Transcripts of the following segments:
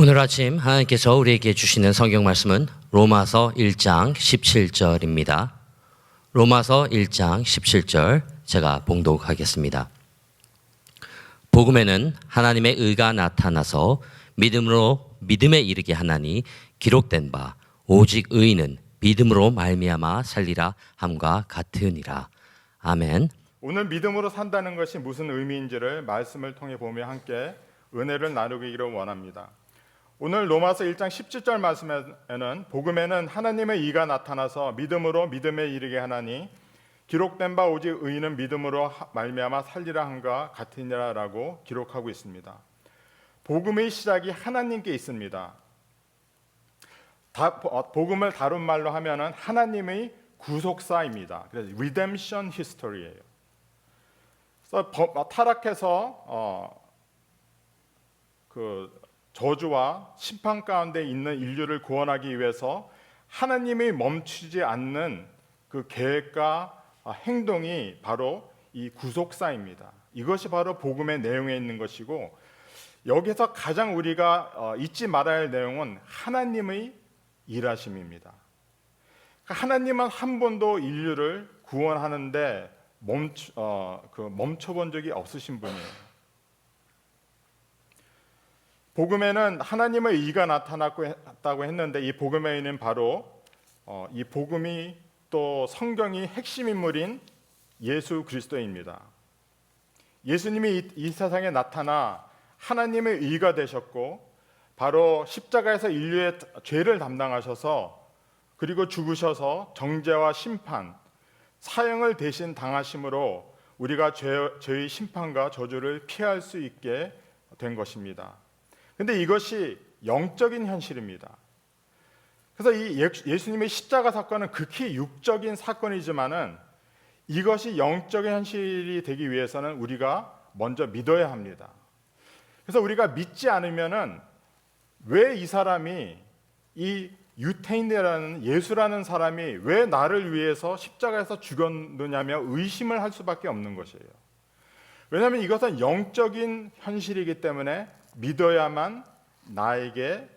오늘 아침 하나님께서 우리에게 주시는 성경 말씀은 로마서 1장 17절입니다. 로마서 1장 17절 제가 봉독하겠습니다. 복음에는 하나님의 의가 나타나서 믿음으로 믿음에 이르게 하나니 기록된 바 오직 의인은 믿음으로 말미암아 살리라 함과 같으니라. 아멘. 오늘 믿음으로 산다는 것이 무슨 의미인지를 말씀을 통해 보며 함께 은혜를 나누기를 원합니다. 오늘 로마서 1장 17절 말씀에는 복음에는 하나님의 의가 나타나서 믿음으로 믿음에 이르게 하나니 기록된 바 오직 의인은 믿음으로 말미암아 살리라 함과 같으니라라고 기록하고 있습니다. 복음의 시작이 하나님께 있습니다. 복음을 다른 말로 하면은 하나님의 구속사입니다. 그래서 redemption history예요. 그래서 타락해서 저주와 심판 가운데 있는 인류를 구원하기 위해서 하나님이 멈추지 않는 그 계획과 행동이 바로 이 구속사입니다. 이것이 바로 복음의 내용에 있는 것이고, 여기서 가장 우리가 잊지 말아야 할 내용은 하나님의 일하심입니다. 하나님은 한 번도 인류를 구원하는데 멈춰본 적이 없으신 분이에요. 복음에는 하나님의 의가 나타났다고 했는데, 이 복음의 의는 바로 이 복음이 또 성경이 핵심 인물인 예수 그리스도입니다. 예수님이 이 세상에 나타나 하나님의 의가 되셨고, 바로 십자가에서 인류의 죄를 담당하셔서 그리고 죽으셔서 정죄와 심판, 사형을 대신 당하심으로 우리가 죄의 심판과 저주를 피할 수 있게 된 것입니다. 근데 이것이 영적인 현실입니다. 그래서 이 예수님의 십자가 사건은 극히 육적인 사건이지만은 이것이 영적인 현실이 되기 위해서는 우리가 먼저 믿어야 합니다. 그래서 우리가 믿지 않으면은 왜 이 사람이, 이 유태인이라는 예수라는 사람이 왜 나를 위해서 십자가에서 죽였느냐며 의심을 할 수밖에 없는 것이에요. 왜냐하면 이것은 영적인 현실이기 때문에 믿어야만 나에게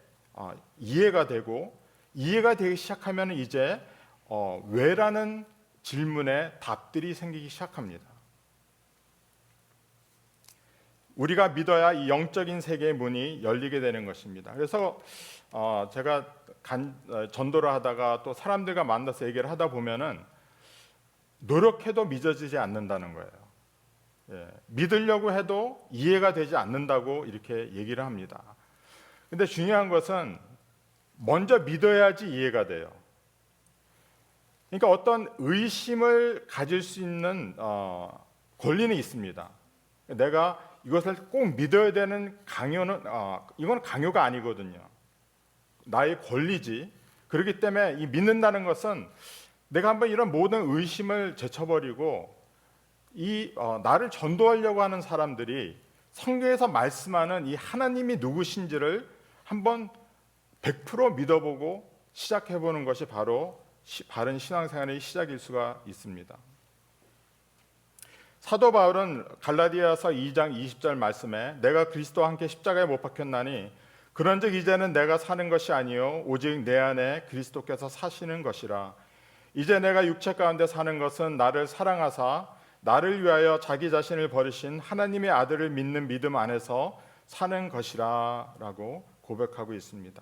이해가 되고, 이해가 되기 시작하면 이제 왜라는 질문에 답들이 생기기 시작합니다. 우리가 믿어야 이 영적인 세계의 문이 열리게 되는 것입니다. 그래서 제가 전도를 하다가 또 사람들과 만나서 얘기를 하다 보면은 노력해도 믿어지지 않는다는 거예요. 믿으려고 해도 이해가 되지 않는다고 이렇게 얘기를 합니다. 근데 중요한 것은 먼저 믿어야지 이해가 돼요. 그러니까 어떤 의심을 가질 수 있는 권리는 있습니다. 내가 이것을 꼭 믿어야 되는 강요는 이건 강요가 아니거든요. 나의 권리지. 그렇기 때문에 이 믿는다는 것은 내가 한번 이런 모든 의심을 제쳐버리고 나를 전도하려고 하는 사람들이 성경에서 말씀하는 이 하나님이 누구신지를 한번 100% 믿어보고 시작해보는 것이 바로 바른 신앙생활의 시작일 수가 있습니다. 사도 바울은 갈라디아서 2장 20절 말씀에 내가 그리스도와 함께 십자가에 못 박혔나니 그런즉 이제는 내가 사는 것이 아니요 오직 내 안에 그리스도께서 사시는 것이라. 이제 내가 육체 가운데 사는 것은 나를 사랑하사 나를 위하여 자기 자신을 버리신 하나님의 아들을 믿는 믿음 안에서 사는 것이라 라고 고백하고 있습니다.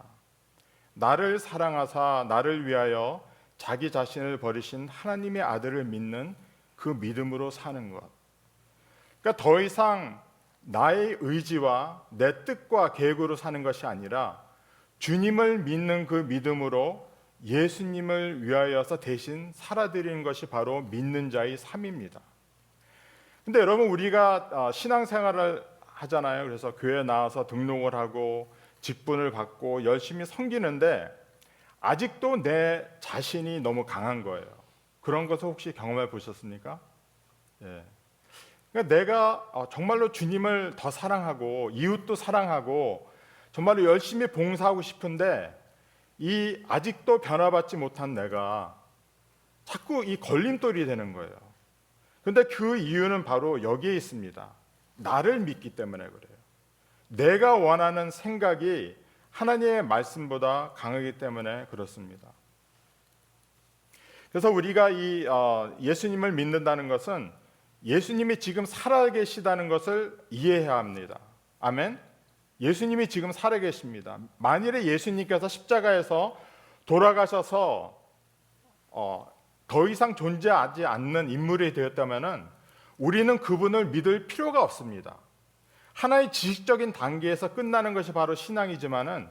나를 사랑하사 나를 위하여 자기 자신을 버리신 하나님의 아들을 믿는 그 믿음으로 사는 것. 그러니까 더 이상 나의 의지와 내 뜻과 계획으로 사는 것이 아니라 주님을 믿는 그 믿음으로 예수님을 위하여서 대신 살아드리는 것이 바로 믿는 자의 삶입니다. 근데 여러분, 우리가 신앙생활을 하잖아요. 그래서 교회 나와서 등록을 하고 직분을 받고 열심히 섬기는데 아직도 내 자신이 너무 강한 거예요. 그런 것을 혹시 경험해 보셨습니까? 그러니까 내가 정말로 주님을 더 사랑하고 이웃도 사랑하고 정말로 열심히 봉사하고 싶은데 이 아직도 변화받지 못한 내가 자꾸 이 걸림돌이 되는 거예요. 그런데 그 이유는 바로 여기에 있습니다. 나를 믿기 때문에 그래요. 내가 원하는 생각이 하나님의 말씀보다 강하기 때문에 그렇습니다. 그래서 우리가 이 예수님을 믿는다는 것은 예수님이 지금 살아계시다는 것을 이해해야 합니다. 아멘. 예수님이 지금 살아계십니다. 만일에 예수님께서 십자가에서 돌아가셔서 더 이상 존재하지 않는 인물이 되었다면 우리는 그분을 믿을 필요가 없습니다. 하나의 지식적인 단계에서 끝나는 것이 바로 신앙이지만은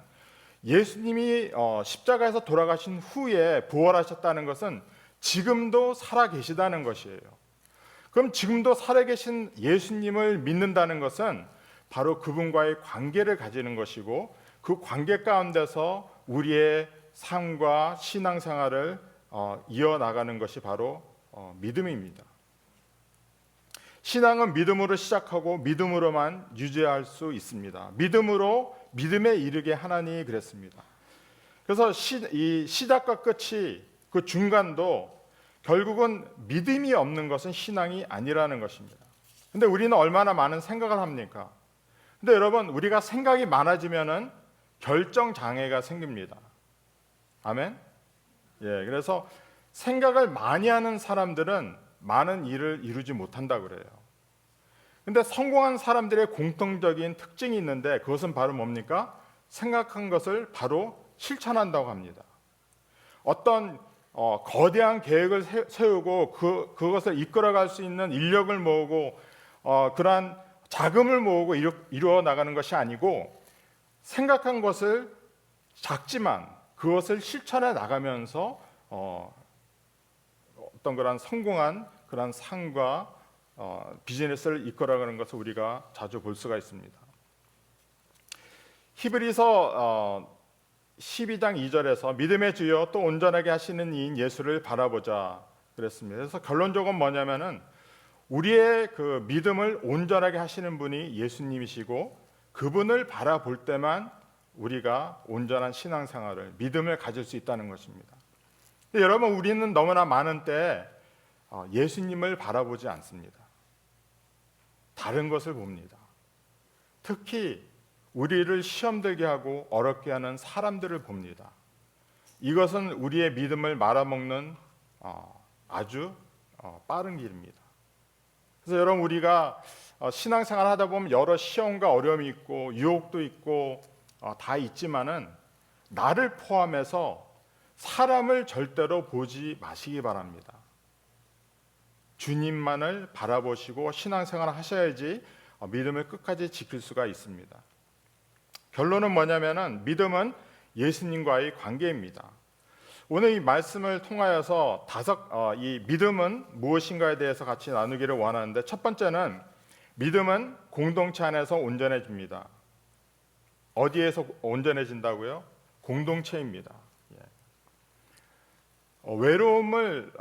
예수님이 십자가에서 돌아가신 후에 부활하셨다는 것은 지금도 살아계시다는 것이에요. 그럼 지금도 살아계신 예수님을 믿는다는 것은 바로 그분과의 관계를 가지는 것이고 그 관계 가운데서 우리의 삶과 신앙생활을 이어나가는 것이 바로 믿음입니다. 신앙은 믿음으로 시작하고 믿음으로만 유지할 수 있습니다. 믿음으로 믿음에 이르게 하나니 그랬습니다. 그래서 이 시작과 끝이 그 중간도 결국은 믿음이 없는 것은 신앙이 아니라는 것입니다. 근데 우리는 얼마나 많은 생각을 합니까? 근데 여러분, 우리가 생각이 많아지면은 결정 장애가 생깁니다. 아멘. 예, 그래서 생각을 많이 하는 사람들은 많은 일을 이루지 못한다 그래요. 근데 성공한 사람들의 공통적인 특징이 있는데 그것은 바로 뭡니까? 생각한 것을 바로 실천한다고 합니다. 어떤 거대한 계획을 세우고 그것을 이끌어갈 수 있는 인력을 모으고 그러한 자금을 모으고 이루어 나가는 것이 아니고 생각한 것을 작지만 그것을 실천해 나가면서 어떤 그런 성공한 그런 상과 비즈니스를 이끌어가는 것을 우리가 자주 볼 수가 있습니다. 히브리서 12장 2절에서 믿음의 주여 또 온전하게 하시는 이인 예수를 바라보자 그랬습니다. 그래서 결론적으로 뭐냐면은 우리의 그 믿음을 온전하게 하시는 분이 예수님이시고 그분을 바라볼 때만 우리가 온전한 신앙생활을 믿음을 가질 수 있다는 것입니다. 근데 여러분, 우리는 너무나 많은 때 예수님을 바라보지 않습니다. 다른 것을 봅니다. 특히 우리를 시험 들게 하고 어렵게 하는 사람들을 봅니다. 이것은 우리의 믿음을 말아먹는 아주 빠른 길입니다. 그래서 여러분, 우리가 신앙생활 하다 보면 여러 시험과 어려움이 있고 유혹도 있고 다 있지만은 나를 포함해서 사람을 절대로 보지 마시기 바랍니다. 주님만을 바라보시고 신앙생활을 하셔야지 믿음을 끝까지 지킬 수가 있습니다. 결론은 뭐냐면은 믿음은 예수님과의 관계입니다. 오늘 이 말씀을 통하여서 이 믿음은 무엇인가에 대해서 같이 나누기를 원하는데, 첫 번째는 믿음은 공동체 안에서 온전해집니다. 어디에서 온전해진다고요? 공동체입니다. 외로움을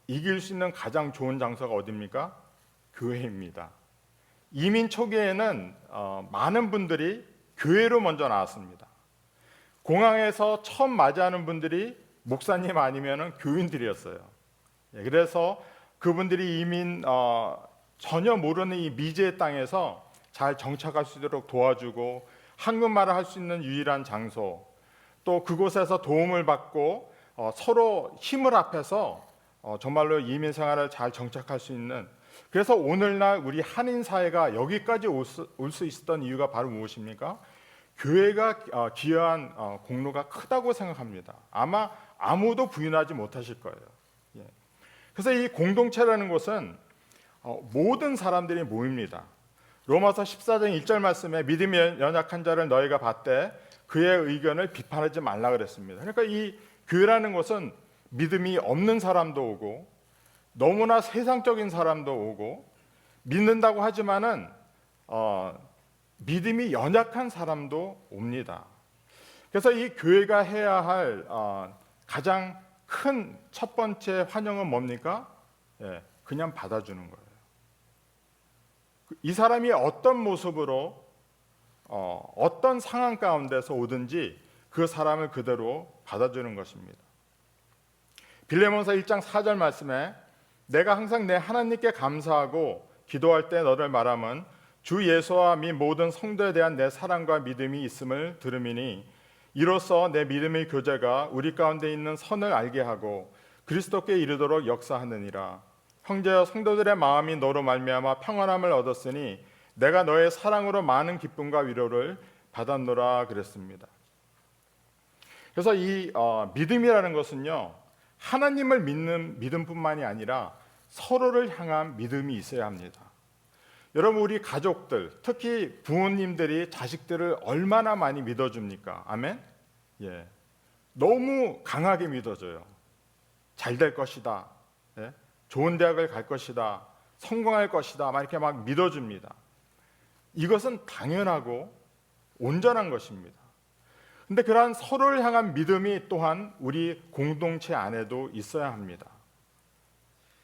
이길 수 있는 가장 좋은 장소가 어디입니까? 교회입니다. 이민 초기에는 많은 분들이 교회로 먼저 나왔습니다. 공항에서 처음 맞이하는 분들이 목사님 아니면 교인들이었어요. 그래서 그분들이 이민 전혀 모르는 이 미지의 땅에서 잘 정착할 수 있도록 도와주고 한국말을 할 수 있는 유일한 장소, 또 그곳에서 도움을 받고 서로 힘을 합해서 정말로 이민 생활을 잘 정착할 수 있는, 그래서 오늘날 우리 한인 사회가 여기까지 올 수 있었던 이유가 바로 무엇입니까? 교회가 기여한 공로가 크다고 생각합니다. 아마 아무도 부인하지 못하실 거예요. 그래서 이 공동체라는 것은 모든 사람들이 모입니다. 로마서 14장 1절 말씀에 믿음이 연약한 자를 너희가 봤되 그의 의견을 비판하지 말라 그랬습니다. 그러니까 이 교회라는 것은 믿음이 없는 사람도 오고 너무나 세상적인 사람도 오고 믿는다고 하지만은 믿음이 연약한 사람도 옵니다. 그래서 이 교회가 해야 할 가장 큰 첫 번째 환영은 뭡니까? 그냥 받아주는 거예요. 이 사람이 어떤 모습으로 어떤 상황 가운데서 오든지 그 사람을 그대로 받아주는 것입니다. 빌레몬서 1장 4절 말씀에 내가 항상 내 하나님께 감사하고 기도할 때 너를 말함은 주 예수와 및 모든 성도에 대한 내 사랑과 믿음이 있음을 들음이니 이로써 내 믿음의 교제가 우리 가운데 있는 선을 알게 하고 그리스도께 이르도록 역사하느니라. 형제여 성도들의 마음이 너로 말미암아 평안함을 얻었으니 내가 너의 사랑으로 많은 기쁨과 위로를 받았노라 그랬습니다. 그래서 이 믿음이라는 것은요, 하나님을 믿는 믿음뿐만이 아니라 서로를 향한 믿음이 있어야 합니다. 여러분, 우리 가족들, 특히 부모님들이 자식들을 얼마나 많이 믿어줍니까? 아멘? 예, 너무 강하게 믿어줘요. 잘 될 것이다, 예? 좋은 대학을 갈 것이다, 성공할 것이다, 막 이렇게 막 믿어줍니다. 이것은 당연하고 온전한 것입니다. 근데 그러한 서로를 향한 믿음이 또한 우리 공동체 안에도 있어야 합니다.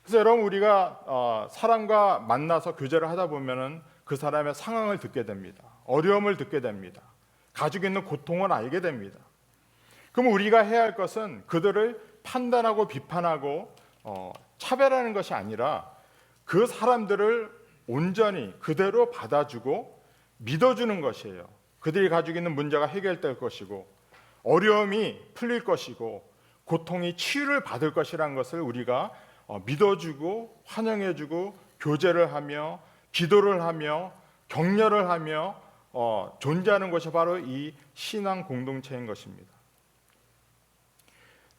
그래서 여러분, 우리가 사람과 만나서 교제를 하다 보면은 그 사람의 상황을 듣게 됩니다. 어려움을 듣게 됩니다. 가지고 있는 고통을 알게 됩니다. 그럼 우리가 해야 할 것은 그들을 판단하고 비판하고 차별하는 것이 아니라 그 사람들을 온전히 그대로 받아주고 믿어주는 것이에요. 그들이 가지고 있는 문제가 해결될 것이고 어려움이 풀릴 것이고 고통이 치유를 받을 것이라는 것을 우리가 믿어주고 환영해주고 교제를 하며 기도를 하며 격려를 하며 존재하는 것이 바로 이 신앙 공동체인 것입니다.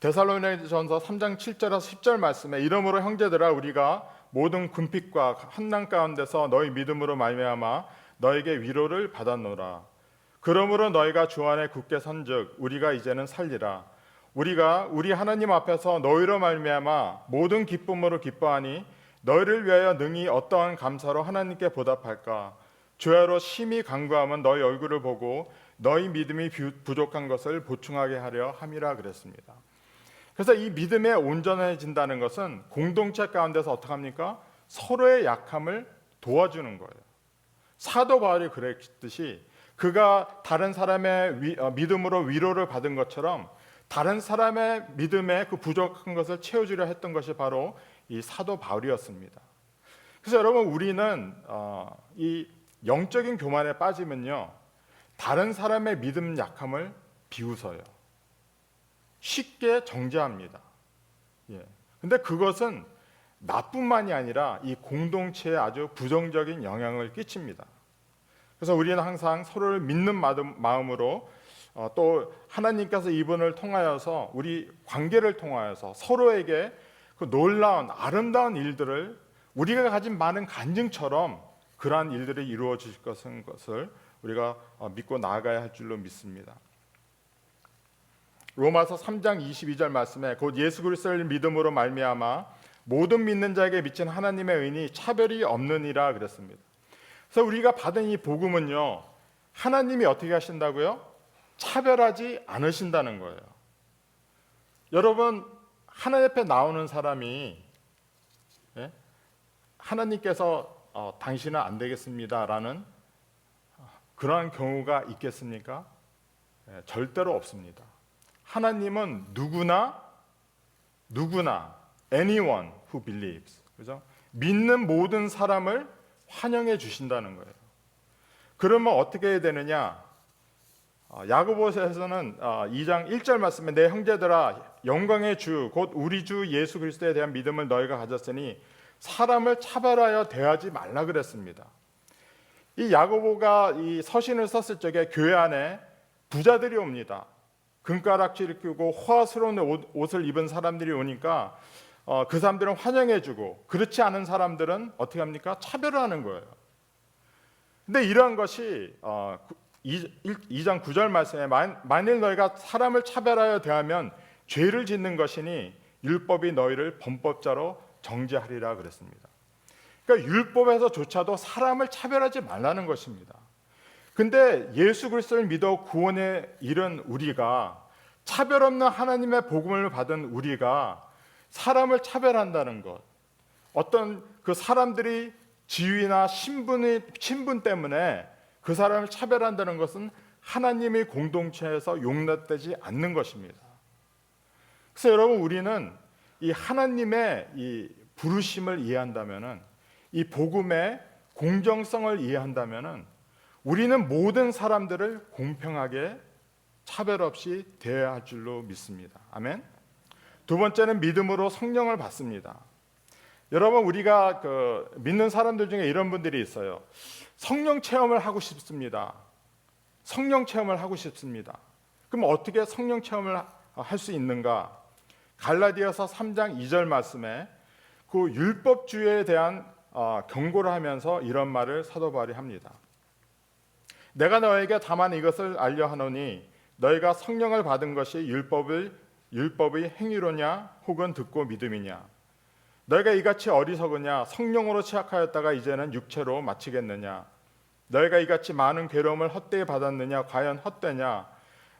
데살로니가전서 3장 7절에서 10절 말씀에 이러므로 형제들아 우리가 모든 궁핍과 환난 가운데서 너희 믿음으로 말미암아 너에게 위로를 받았노라. 그러므로 너희가 주 안에 굳게 선즉 우리가 이제는 살리라. 우리가 우리 하나님 앞에서 너희로 말미암아 모든 기쁨으로 기뻐하니 너희를 위하여 능히 어떠한 감사로 하나님께 보답할까. 주야로 심히 간구하면 너희 얼굴을 보고 너희 믿음이 부족한 것을 보충하게 하려 함이라 그랬습니다. 그래서 이 믿음에 온전해진다는 것은 공동체 가운데서 어떻게 합니까? 서로의 약함을 도와주는 거예요. 사도 바울이 그랬듯이 그가 다른 사람의 믿음으로 위로를 받은 것처럼 다른 사람의 믿음에 그 부족한 것을 채워주려 했던 것이 바로 이 사도 바울이었습니다. 그래서 여러분, 우리는 이 영적인 교만에 빠지면요, 다른 사람의 믿음 약함을 비웃어요. 쉽게 정죄합니다. 근데 그것은 나뿐만이 아니라 이 공동체에 아주 부정적인 영향을 끼칩니다. 그래서 우리는 항상 서로를 믿는 마음으로 또 하나님께서 이분을 통하여서 우리 관계를 통하여서 서로에게 그 놀라운 아름다운 일들을 우리가 가진 많은 간증처럼 그러한 일들이 이루어질 것을 우리가 믿고 나아가야 할 줄로 믿습니다. 로마서 3장 22절 말씀에 곧 예수 그리스도를 믿음으로 말미암아 모든 믿는 자에게 미친 하나님의 의인이 차별이 없느니라 그랬습니다. 그래서 우리가 받은 이 복음은요, 하나님이 어떻게 하신다고요? 차별하지 않으신다는 거예요. 여러분, 하나님 앞에 나오는 사람이 하나님께서 당신은 안 되겠습니다라는 그러한 경우가 있겠습니까? 절대로 없습니다. 하나님은 누구나 anyone who believes, 그죠? 믿는 모든 사람을 환영해 주신다는 거예요. 그러면 어떻게 해야 되느냐? 야고보서에서는 2장 1절 말씀에 내 형제들아 영광의 주 곧 우리 주 예수 그리스도에 대한 믿음을 너희가 가졌으니 사람을 차별하여 대하지 말라 그랬습니다. 이 야고보가 이 서신을 썼을 적에 교회 안에 부자들이 옵니다. 금가락지를 끼고 호화스러운 옷을 입은 사람들이 오니까 그 사람들은 환영해주고 그렇지 않은 사람들은 어떻게 합니까? 차별을 하는 거예요. 근데 이러한 것이 2장 9절 말씀에 만일 너희가 사람을 차별하여 대하면 죄를 짓는 것이니 율법이 너희를 범법자로 정죄하리라 그랬습니다. 그러니까 율법에서조차도 사람을 차별하지 말라는 것입니다. 근데 예수 그리스도를 믿어 구원에 이른 우리가, 차별 없는 하나님의 복음을 받은 우리가 사람을 차별한다는 것, 어떤 그 사람들이 지위나 신분 때문에 그 사람을 차별한다는 것은 하나님의 공동체에서 용납되지 않는 것입니다. 그래서 여러분, 우리는 이 하나님의 이 부르심을 이해한다면은 이 복음에 공정성을 이해한다면은 우리는 모든 사람들을 공평하게 차별 없이 대해야 할 줄로 믿습니다. 아멘. 두 번째는 믿음으로 성령을 받습니다. 여러분, 우리가 믿는 사람들 중에 이런 분들이 있어요. 성령 체험을 하고 싶습니다. 성령 체험을 하고 싶습니다. 그럼 어떻게 성령 체험을 할 수 있는가? 갈라디아서 3장 2절 말씀에 그 율법주의에 대한 경고를 하면서 이런 말을 사도 바울이 합니다. 내가 너에게 다만 이것을 알려 하노니 너희가 성령을 받은 것이 율법의 행위로냐 혹은 듣고 믿음이냐. 너희가 이같이 어리석으냐. 성령으로 취약하였다가 이제는 육체로 마치겠느냐. 너희가 이같이 많은 괴로움을 헛되이 받았느냐. 과연 헛되냐.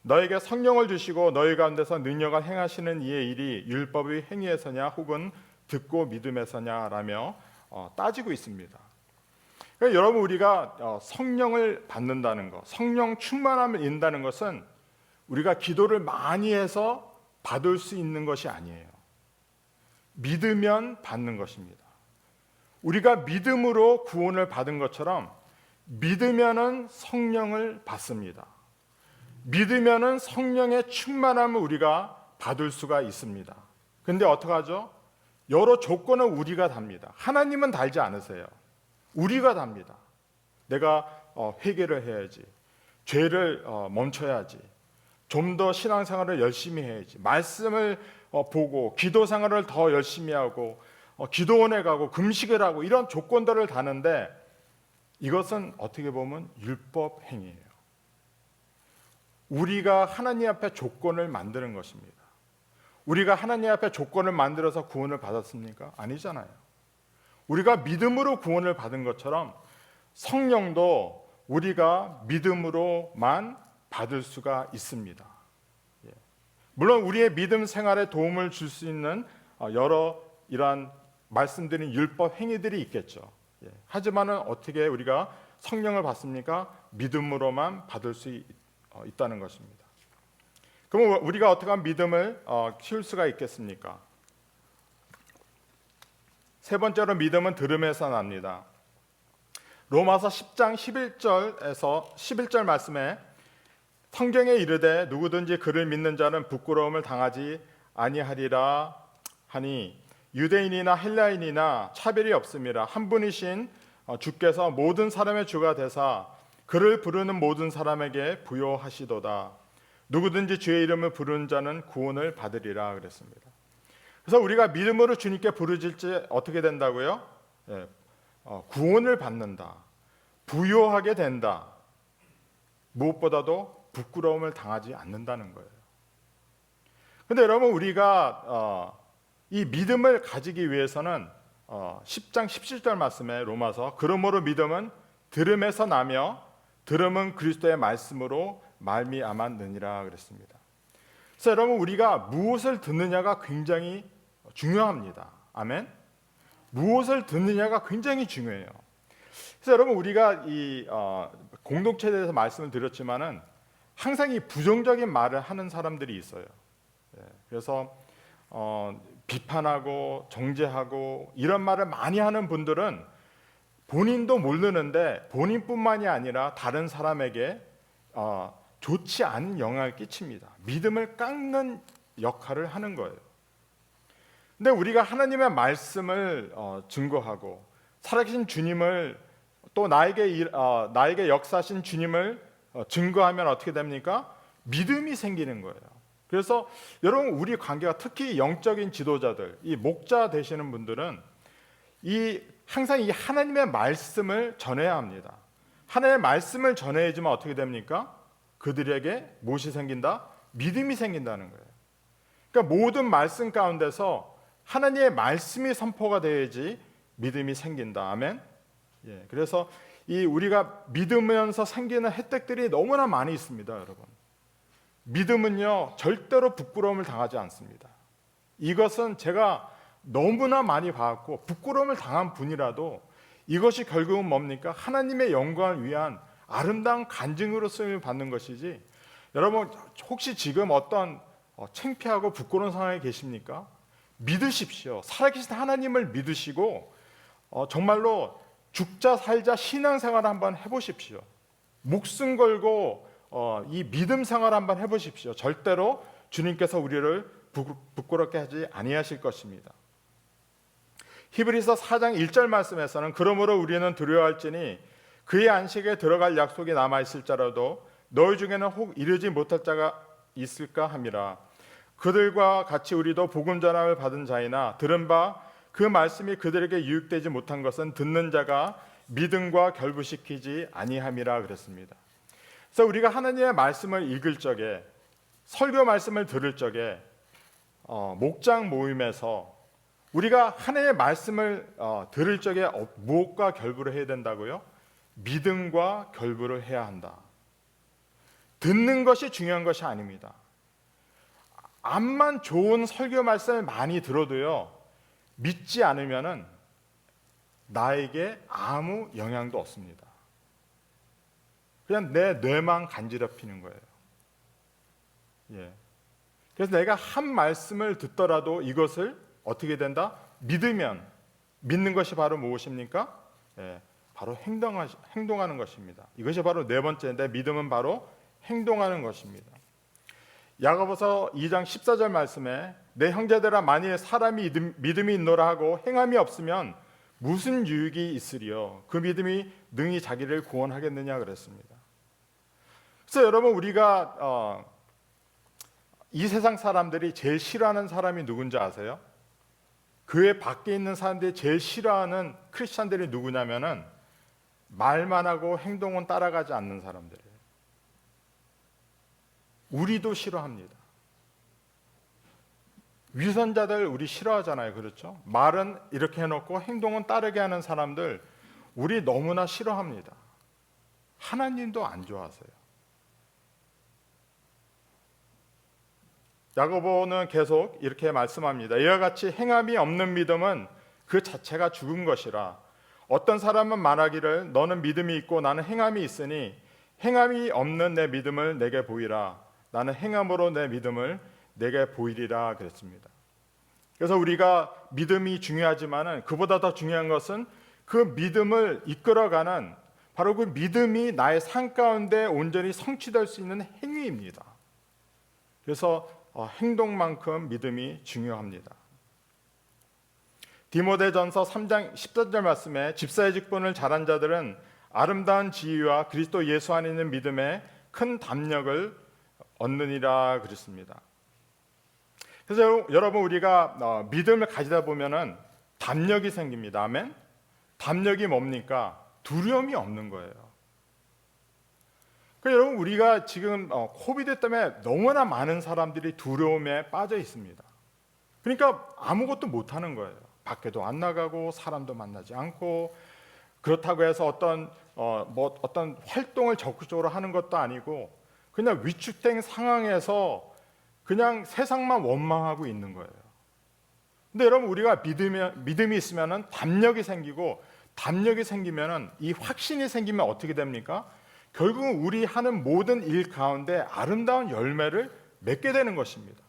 너에게 성령을 주시고 너희 가운데서 능력을 행하시는 이의 일이 율법의 행위에서냐 혹은 듣고 믿음에서냐라며 따지고 있습니다. 그러니까 여러분, 우리가 성령을 받는다는 것, 성령 충만함을 인다는 것은 우리가 기도를 많이 해서 받을 수 있는 것이 아니에요. 믿으면 받는 것입니다. 우리가 믿음으로 구원을 받은 것처럼 믿으면은 성령을 받습니다. 믿으면은 성령의 충만함을 우리가 받을 수가 있습니다. 근데 어떡하죠? 여러 조건을 우리가 답니다. 하나님은 달지 않으세요. 우리가 답니다. 내가 회개를 해야지. 죄를 멈춰야지. 좀 더 신앙생활을 열심히 해야지. 말씀을 보고 기도 생활을 더 열심히 하고 기도원에 가고 금식을 하고 이런 조건들을 다는데 이것은 어떻게 보면 율법 행위예요. 우리가 하나님 앞에 조건을 만드는 것입니다. 우리가 하나님 앞에 조건을 만들어서 구원을 받았습니까? 아니잖아요. 우리가 믿음으로 구원을 받은 것처럼 성령도 우리가 믿음으로만 받을 수가 있습니다. 물론 우리의 믿음 생활에 도움을 줄 수 있는 여러 이러한 말씀드린 율법 행위들이 있겠죠. 하지만은 어떻게 우리가 성령을 받습니까? 믿음으로만 받을 수 있다는 것입니다. 그럼 우리가 어떻게 하면 믿음을 키울 수가 있겠습니까? 세 번째로 믿음은 들음에서 납니다. 로마서 10장 11절 말씀에 성경에 이르되 누구든지 그를 믿는 자는 부끄러움을 당하지 아니하리라 하니 유대인이나 헬라인이나 차별이 없음이라. 한 분이신 주께서 모든 사람의 주가 되사 그를 부르는 모든 사람에게 부요하시도다. 누구든지 주의 이름을 부르는 자는 구원을 받으리라 그랬습니다. 그래서 우리가 믿음으로 주님께 부르질 때 어떻게 된다고요? 구원을 받는다. 부요하게 된다. 무엇보다도 부끄러움을 당하지 않는다는 거예요. 그런데 여러분, 우리가 이 믿음을 가지기 위해서는 10장 17절 말씀에 로마서 그러므로 믿음은 들음에서 나며 들음은 그리스도의 말씀으로 말미암았느니라 그랬습니다. 그래서 여러분, 우리가 무엇을 듣느냐가 굉장히 중요합니다. 아멘. 무엇을 듣느냐가 굉장히 중요해요. 그래서 여러분, 우리가 이 공동체에 대해서 말씀을 드렸지만은 항상 이 부정적인 말을 하는 사람들이 있어요. 그래서 비판하고 정죄하고 이런 말을 많이 하는 분들은 본인도 모르는데 본인뿐만이 아니라 다른 사람에게 좋지 않은 영향을 끼칩니다. 믿음을 깎는 역할을 하는 거예요. 근데 우리가 하나님의 말씀을 증거하고 살아계신 주님을 또 나에게 역사하신 주님을 증거하면 어떻게 됩니까? 믿음이 생기는 거예요. 그래서 여러분, 우리 관계가 특히 영적인 지도자들, 이 목자 되시는 분들은 항상 이 하나님의 말씀을 전해야 합니다. 하나님의 말씀을 전해야지만 어떻게 됩니까? 그들에게 무엇이 생긴다? 믿음이 생긴다는 거예요. 그러니까 모든 말씀 가운데서 하나님의 말씀이 선포가 돼야지 믿음이 생긴다. 아멘. 그래서 우리가 믿으면서 생기는 혜택들이 너무나 많이 있습니다, 여러분. 믿음은요, 절대로 부끄러움을 당하지 않습니다. 이것은 제가 너무나 많이 봤고, 부끄러움을 당한 분이라도 이것이 결국은 뭡니까? 하나님의 영광을 위한 아름다운 간증으로 쓰임을 받는 것이지. 여러분, 혹시 지금 어떤 창피하고 부끄러운 상황에 계십니까? 믿으십시오. 살아계신 하나님을 믿으시고 정말로 죽자 살자 신앙생활 한번 해보십시오. 목숨 걸고 이 믿음 생활 한번 해보십시오. 절대로 주님께서 우리를 부끄럽게 하지 아니하실 것입니다. 히브리서 4장 1절 말씀에서는 그러므로 우리는 두려워할지니 그의 안식에 들어갈 약속이 남아있을지라도 너희 중에는 혹 이르지 못할 자가 있을까 함이라. 그들과 같이 우리도 복음 전함을 받은 자이나 들은 바 그 말씀이 그들에게 유익되지 못한 것은 듣는 자가 믿음과 결부시키지 아니함이라 그랬습니다. 그래서 우리가 하나님의 말씀을 읽을 적에, 설교 말씀을 들을 적에 목장 모임에서 우리가 하나님의 말씀을 들을 적에 무엇과 결부를 해야 된다고요? 믿음과 결부를 해야 한다. 듣는 것이 중요한 것이 아닙니다. 암만 좋은 설교 말씀을 많이 들어도요, 믿지 않으면은 나에게 아무 영향도 없습니다. 그냥 내 뇌만 간지럽히는 거예요. 예. 그래서 내가 한 말씀을 듣더라도 이것을 어떻게 된다? 믿는 것이 바로 무엇입니까? 예, 바로 행동하는 것입니다. 이것이 바로 네 번째인데, 믿음은 바로 행동하는 것입니다. 야고보서 2장 14절 말씀에 내 형제들아 만일 사람이 믿음이 있노라 하고 행함이 없으면 무슨 유익이 있으리요? 그 믿음이 능히 자기를 구원하겠느냐 그랬습니다. 그래서 여러분, 우리가 이 세상 사람들이 제일 싫어하는 사람이 누군지 아세요? 교회 밖에 있는 사람들이 제일 싫어하는 크리스찬들이 누구냐면은 말만 하고 행동은 따라가지 않는 사람들이에요. 우리도 싫어합니다. 위선자들 우리 싫어하잖아요. 그렇죠? 말은 이렇게 해놓고 행동은 따르게 하는 사람들 우리 너무나 싫어합니다. 하나님도 안 좋아하세요. 야고보는 계속 이렇게 말씀합니다. 이와 같이 행함이 없는 믿음은 그 자체가 죽은 것이라. 어떤 사람은 말하기를 너는 믿음이 있고 나는 행함이 있으니 행함이 없는 내 믿음을 내게 보이라. 나는 행함으로 내 믿음을 내게 보이리라 그랬습니다. 그래서 우리가 믿음이 중요하지만은 그보다 더 중요한 것은 그 믿음을 이끌어가는 바로 그 믿음이 나의 삶 가운데 온전히 성취될 수 있는 행위입니다. 그래서 행동만큼 믿음이 중요합니다. 디모데전서 3장 14절 말씀에 집사의 직분을 잘한 자들은 아름다운 지위와 그리스도 예수 안에 있는 믿음에 큰 담력을 얻느니라 그랬습니다. 그래서 여러분, 우리가 믿음을 가지다 보면은 담력이 생깁니다. 아멘. 담력이 뭡니까? 두려움이 없는 거예요. 그러니까 여러분, 우리가 지금 코비드 때문에 너무나 많은 사람들이 두려움에 빠져 있습니다. 그러니까 아무것도 못 하는 거예요. 밖에도 안 나가고 사람도 만나지 않고, 그렇다고 해서 어떤 활동을 적극적으로 하는 것도 아니고 그냥 위축된 상황에서 그냥 세상만 원망하고 있는 거예요. 근데 여러분, 우리가 믿음이 있으면은 담력이 생기고, 담력이 생기면은 이 확신이 생기면 어떻게 됩니까? 결국은 우리 하는 모든 일 가운데 아름다운 열매를 맺게 되는 것입니다.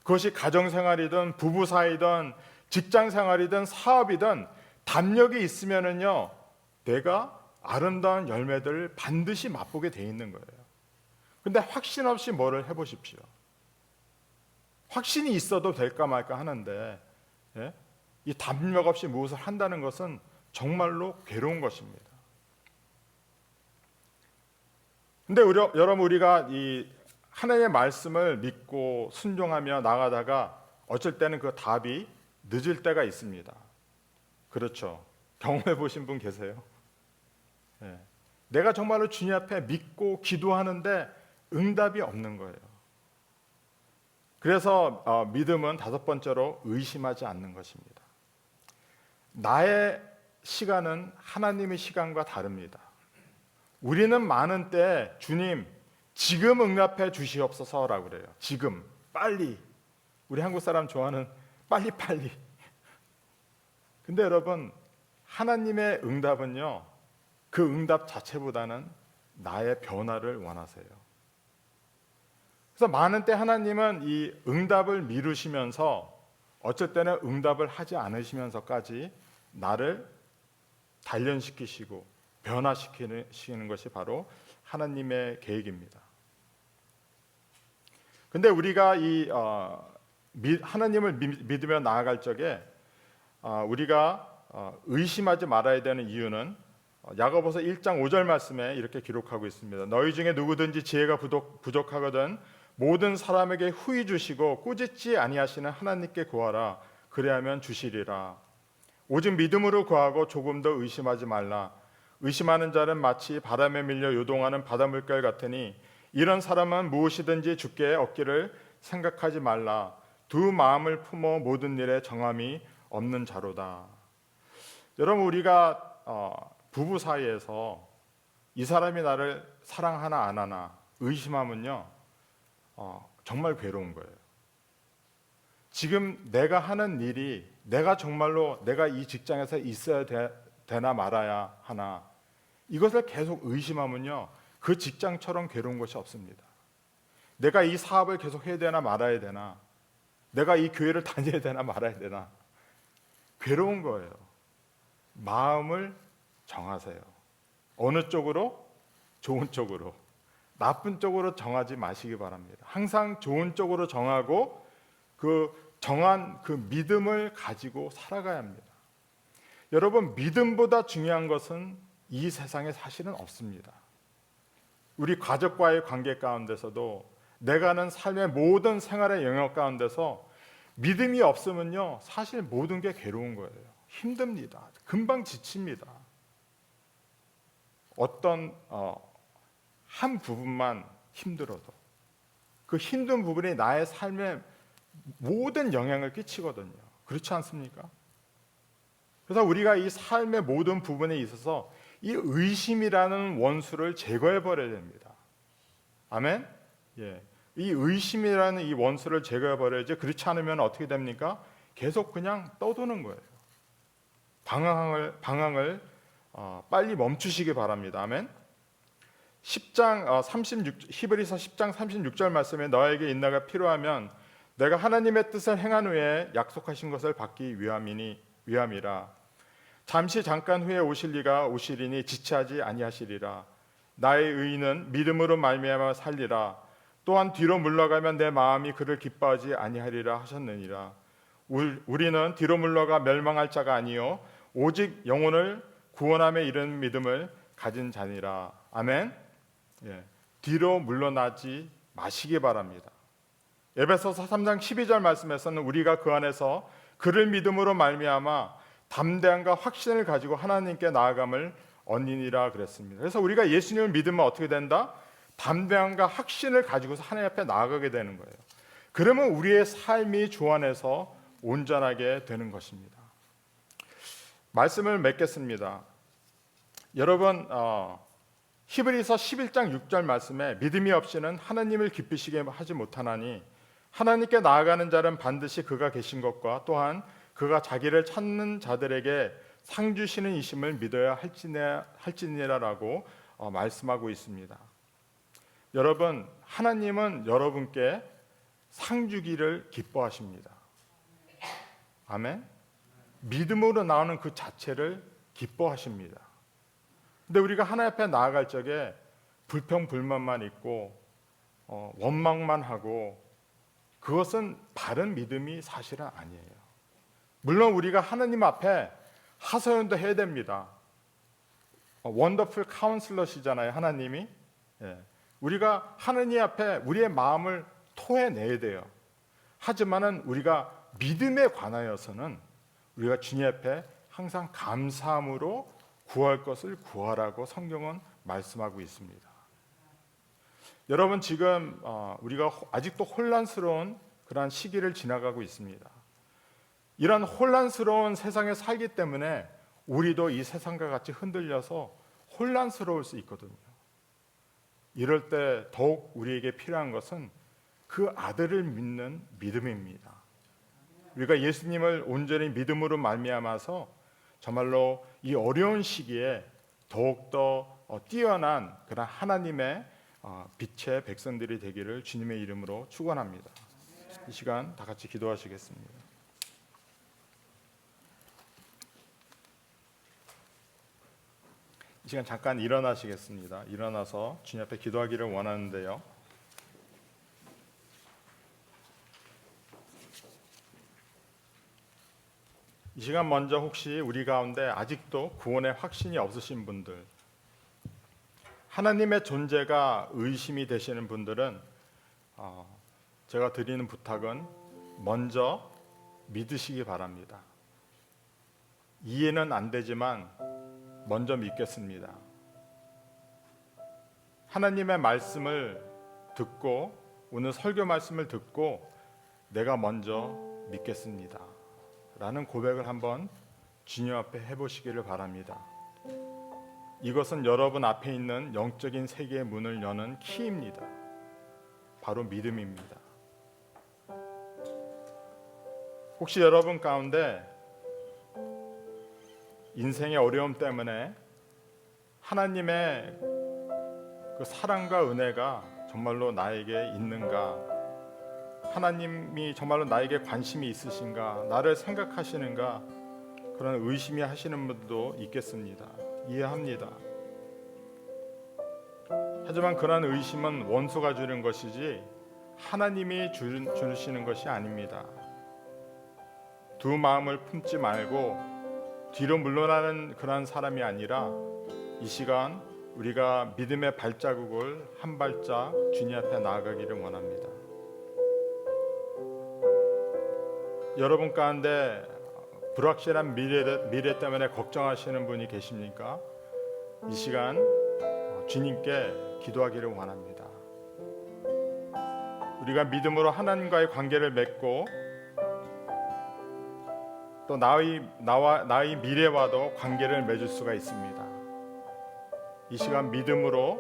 그것이 가정생활이든 부부사이든 직장생활이든 사업이든 담력이 있으면은요, 내가 아름다운 열매들을 반드시 맛보게 돼 있는 거예요. 근데 확신 없이 뭐를 해보십시오. 확신이 있어도 될까 말까 하는데, 예? 이 담력 없이 무엇을 한다는 것은 정말로 괴로운 것입니다. 근데 여러분, 우리가 이 하나님의 말씀을 믿고 순종하며 나가다가 어쩔 때는 그 답이 늦을 때가 있습니다. 그렇죠? 경험해 보신 분 계세요? 예. 내가 정말로 주님 앞에 믿고 기도하는데 응답이 없는 거예요. 그래서 믿음은 다섯 번째로 의심하지 않는 것입니다. 나의 시간은 하나님의 시간과 다릅니다. 우리는 많은 때 주님 지금 응답해 주시옵소서라고 그래요. 지금 빨리. 우리 한국 사람 좋아하는 빨리빨리. 근데 여러분, 하나님의 응답은요, 그 응답 자체보다는 나의 변화를 원하세요. 그래서 많은 때 하나님은 이 응답을 미루시면서 어쩔 때는 응답을 하지 않으시면서까지 나를 단련시키시고 변화시키는 것이 바로 하나님의 계획입니다. 근데 우리가 하나님을 믿으며 나아갈 적에 우리가 의심하지 말아야 되는 이유는 야고보서 1장 5절 말씀에 이렇게 기록하고 있습니다. 너희 중에 누구든지 지혜가 부족하거든 모든 사람에게 후히 주시고 꾸짖지 아니하시는 하나님께 구하라. 그리하면 주시리라. 오직 믿음으로 구하고 조금 더 의심하지 말라. 의심하는 자는 마치 바람에 밀려 요동하는 바닷물결 같으니 이런 사람은 무엇이든지 주께 얻기를 생각하지 말라. 두 마음을 품어 모든 일에 정함이 없는 자로다. 여러분, 우리가 부부 사이에서 이 사람이 나를 사랑하나 안 하나 의심하면요, 정말 괴로운 거예요. 지금 내가 하는 일이 내가 정말로 내가 이 직장에서 있어야 되나 말아야 하나, 이것을 계속 의심하면요, 그 직장처럼 괴로운 것이 없습니다. 내가 이 사업을 계속 해야 되나 말아야 되나, 내가 이 교회를 다녀야 되나 말아야 되나, 괴로운 거예요. 마음을 정하세요. 어느 쪽으로? 좋은 쪽으로. 나쁜 쪽으로 정하지 마시기 바랍니다. 항상 좋은 쪽으로 정하고 그 정한 그 믿음을 가지고 살아가야 합니다. 여러분, 믿음보다 중요한 것은 이 세상에 사실은 없습니다. 우리 가족과의 관계 가운데서도 내가 하는 삶의 모든 생활의 영역 가운데서 믿음이 없으면요, 사실 모든 게 괴로운 거예요. 힘듭니다. 금방 지칩니다. 어떤 한 부분만 힘들어도 그 힘든 부분이 나의 삶에 모든 영향을 끼치거든요. 그렇지 않습니까? 그래서 우리가 이 삶의 모든 부분에 있어서 이 의심이라는 원수를 제거해 버려야 됩니다. 아멘? 예. 이 의심이라는 이 원수를 제거해 버려야지. 그렇지 않으면 어떻게 됩니까? 계속 그냥 떠도는 거예요. 방황을 빨리 멈추시기 바랍니다. 아멘. 10장 히브리서 10장 36절 말씀에 너에게 인내가 필요하면 내가 하나님의 뜻을 행한 후에 약속하신 것을 받기 위함이라. 잠시 잠깐 후에 오실 이가 오시리니 지체하지 아니하시리라. 나의 의인은 믿음으로 말미암아 살리라. 또한 뒤로 물러가면 내 마음이 그를 기뻐하지 아니하리라 하셨느니라. 우리는 뒤로 물러가 멸망할 자가 아니요 오직 영혼을 구원함에 이르는 믿음을 가진 자니라. 아멘. 예. 뒤로 물러나지 마시기 바랍니다. 에베소서 3장 12절 말씀에서는 우리가 그 안에서 그를 믿음으로 말미암아 담대함과 확신을 가지고 하나님께 나아감을 얻니라 그랬습니다. 그래서 우리가 예수님을 믿으면 어떻게 된다? 담대함과 확신을 가지고서 하나님 앞에 나아가게 되는 거예요. 그러면 우리의 삶이 주 안에서 온전하게 되는 것입니다. 말씀을 맺겠습니다. 여러분, 히브리서 11장 6절 말씀에 믿음이 없이는 하나님을 기쁘시게 하지 못하나니 하나님께 나아가는 자는 반드시 그가 계신 것과 또한 그가 자기를 찾는 자들에게 상 주시는 이심을 믿어야 할지니라라고 말씀하고 있습니다. 여러분, 하나님은 여러분께 상 주기를 기뻐하십니다. 아멘. 믿음으로 나오는 그 자체를 기뻐하십니다. 근데 우리가 하나님 앞에 나아갈 적에 불평불만만 있고 원망만 하고, 그것은 바른 믿음이 사실은 아니에요. 물론 우리가 하나님 앞에 하소연도 해야 됩니다. 원더풀 카운슬러시잖아요, 하나님이. 예. 우리가 하나님 앞에 우리의 마음을 토해내야 돼요. 하지만은 우리가 믿음에 관하여서는 우리가 주님 앞에 항상 감사함으로 구할 것을 구하라고 성경은 말씀하고 있습니다. 여러분, 지금 우리가 아직도 혼란스러운 그러한 시기를 지나가고 있습니다. 이런 혼란스러운 세상에 살기 때문에 우리도 이 세상과 같이 흔들려서 혼란스러울 수 있거든요. 이럴 때 더욱 우리에게 필요한 것은 그 아들을 믿는 믿음입니다. 우리가 예수님을 온전히 믿음으로 말미암아서 정말로 이 어려운 시기에 더욱더 뛰어난 그런 하나님의 빛의 백성들이 되기를 주님의 이름으로 축원합니다. 이 시간 다 같이 기도하시겠습니다. 시간 잠깐 일어나시겠습니다. 일어나서 주님 앞에 기도하기를 원하는데요. 이 시간 먼저 혹시 우리 가운데 아직도 구원의 확신이 없으신 분들, 하나님의 존재가 의심이 되시는 분들은 제가 드리는 부탁은 먼저 믿으시기 바랍니다. 이해는 안 되지만 먼저 믿겠습니다. 하나님의 말씀을 듣고 오늘 설교 말씀을 듣고 내가 먼저 믿겠습니다 라는 고백을 한번 주님 앞에 해보시기를 바랍니다. 이것은 여러분 앞에 있는 영적인 세계의 문을 여는 키입니다. 바로 믿음입니다. 혹시 여러분 가운데 인생의 어려움 때문에 하나님의 그 사랑과 은혜가 정말로 나에게 있는가, 하나님이 정말로 나에게 관심이 있으신가, 나를 생각하시는가, 그런 의심이 하시는 분도 있겠습니다. 이해합니다. 하지만 그런 의심은 원수가 주는 것이지 하나님이 주시는 것이 아닙니다. 두 마음을 품지 말고 뒤로 물러나는 그런 사람이 아니라 이 시간 우리가 믿음의 발자국을 한 발짝 주님 앞에 나아가기를 원합니다. 여러분 가운데 불확실한 미래 때문에 걱정하시는 분이 계십니까? 이 시간 주님께 기도하기를 원합니다. 우리가 믿음으로 하나님과의 관계를 맺고 또 나의 미래와도 관계를 맺을 수가 있습니다. 이 시간 믿음으로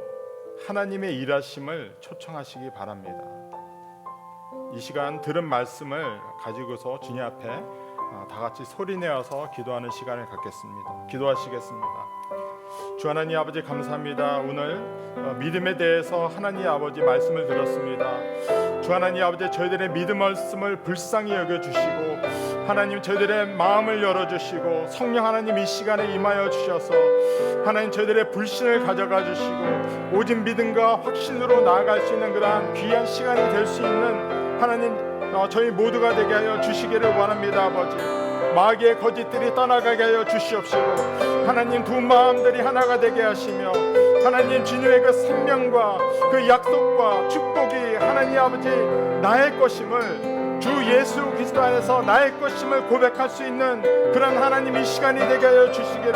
하나님의 일하심을 초청하시기 바랍니다. 이 시간 들은 말씀을 가지고서 주님 앞에 다 같이 소리내어서 기도하는 시간을 갖겠습니다. 기도하시겠습니다. 주 하나님 아버지 감사합니다. 오늘 믿음에 대해서 하나님 아버지 말씀을 들었습니다. 주 하나님 아버지 저희들의 믿음 말씀을 불쌍히 여겨주시고 하나님 저희들의 마음을 열어주시고 성령 하나님 이 시간에 임하여 주셔서 하나님 저희들의 불신을 가져가 주시고 오직 믿음과 확신으로 나아갈 수 있는 그러한 귀한 시간이 될 수 있는 하나님 저희 모두가 되게 하여 주시기를 원합니다. 아버지 마귀의 거짓들이 떠나가게 하여 주시옵시고 하나님 두 마음들이 하나가 되게 하시며 하나님 주님의 그 생명과 그 약속과 축복이 하나님 아버지 나의 것임을 주 예수 그리스도 안에서 나의 것임을 고백할 수 있는 그런 하나님 이 시간이 되게 하여 주시기를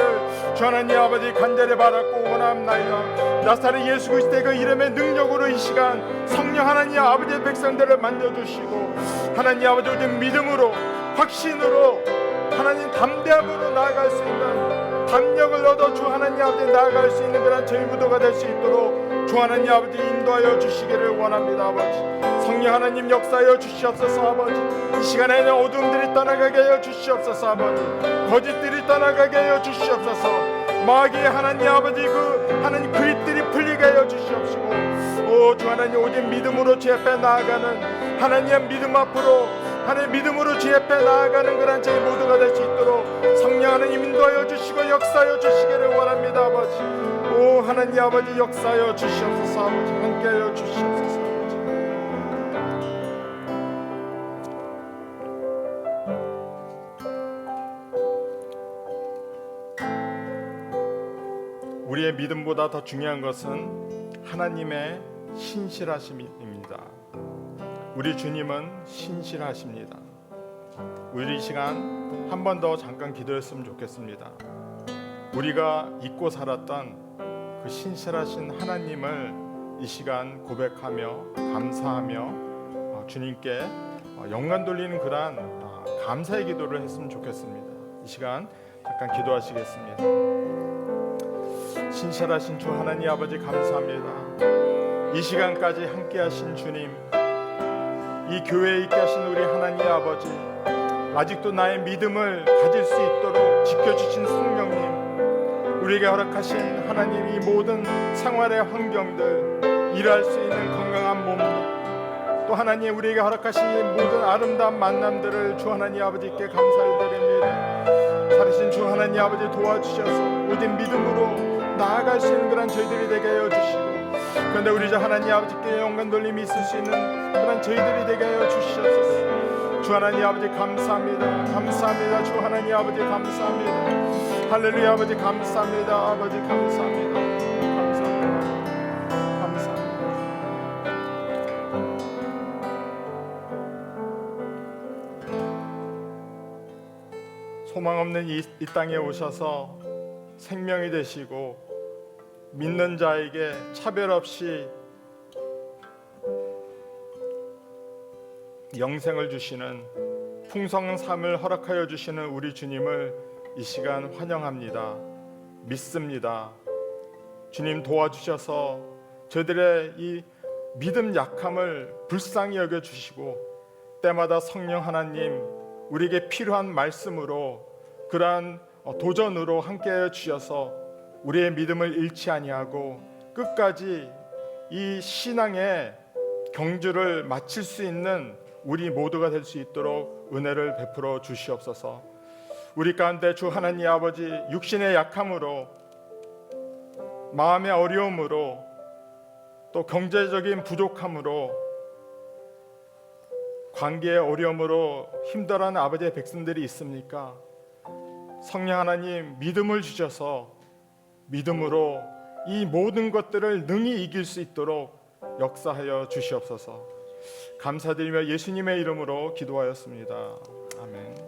주 하나님 아버지 간절히 바랐고 원합나이다. 나사렛 예수 그리스도의 그 이름의 능력으로 이 시간 성령 하나님 아버지의 백성들을 만져주시고 하나님 아버지 오직 믿음으로 확신으로 하나님 담대함으로 나아갈 수 있는 담력을 얻어 주 하나님 아버지 나아갈 수 있는 그런 저희 무도가 될 수 있도록 주 하나님 아버지 인도하여 주시기를 원합니다. 아버지 성령 하나님 역사하여 주시옵소서. 아버지 이 시간에 있는 어둠들이 떠나가게 하여 주시옵소서. 아버지 거짓들이 떠나가게 하여 주시옵소서. 마귀의 하나님 아버지 그 하나님 그릿들이 풀리게 하여 주시옵시고 오 주 하나님 오직 믿음으로 주 앞에 나아가는 하나님의 믿음 앞으로 하나님 믿음으로 주 앞에 나아가는 그런 저희 모두가 될 수 있도록 성령 하나님 인도하여 주시고 역사하여 주시기를 원합니다. 아버지 오 하나님 아버지 역사하여 주시옵소서. 아버지 함께하여 주시옵소서. 아버지 우리의 믿음보다 더 중요한 것은 하나님의 신실하심입니다. 우리 주님은 신실하십니다. 우리 이 시간 한 번 더 잠깐 기도했으면 좋겠습니다. 우리가 잊고 살았던 그 신실하신 하나님을 이 시간 고백하며 감사하며 주님께 영광 돌리는 그러한 감사의 기도를 했으면 좋겠습니다. 이 시간 잠깐 기도하시겠습니다. 신실하신 주 하나님 아버지 감사합니다. 이 시간까지 함께 하신 주님, 이 교회에 있게 하신 우리 하나님 아버지, 아직도 나의 믿음을 가질 수 있도록 지켜주신 성령님, 우리에게 허락하신 하나님 이 모든 생활의 환경들, 일할 수 있는 건강한 몸, 또 하나님 우리에게 허락하신 이 모든 아름다운 만남들을 주 하나님 아버지께 감사를 드립니다. 살으신 주 하나님 아버지 도와주셔서 오직 믿음으로 나아갈 수 있는 그런 저희들이 되게 하여 주시고, 그런데 우리 주 하나님 아버지께 영광 돌림이 있을 수 있는 그런 저희들이 되게 하여 주시옵소서. 주 하나님 아버지 감사합니다. 감사합니다. 주 하나님 아버지 감사합니다. 할렐루야. 아버지 감사합니다. 아버지 감사합니다. 감사합니다. 감사합니다. 소망 없는 이 땅에 오셔서 생명이 되시고 믿는 자에게 차별 없이 영생을 주시는 풍성한 삶을 허락하여 주시는 우리 주님을 이 시간 환영합니다. 믿습니다. 주님 도와주셔서 저희들의 이 믿음 약함을 불쌍히 여겨 주시고, 때마다 성령 하나님 우리에게 필요한 말씀으로 그러한 도전으로 함께해 주셔서 우리의 믿음을 잃지 아니하고 끝까지 이 신앙의 경주를 마칠 수 있는 우리 모두가 될 수 있도록 은혜를 베풀어 주시옵소서. 우리 가운데 주 하나님 아버지 육신의 약함으로, 마음의 어려움으로, 또 경제적인 부족함으로, 관계의 어려움으로 힘들어하는 아버지의 백성들이 있습니까? 성령 하나님 믿음을 주셔서 믿음으로 이 모든 것들을 능히 이길 수 있도록 역사하여 주시옵소서. 감사드리며 예수님의 이름으로 기도하였습니다. 아멘.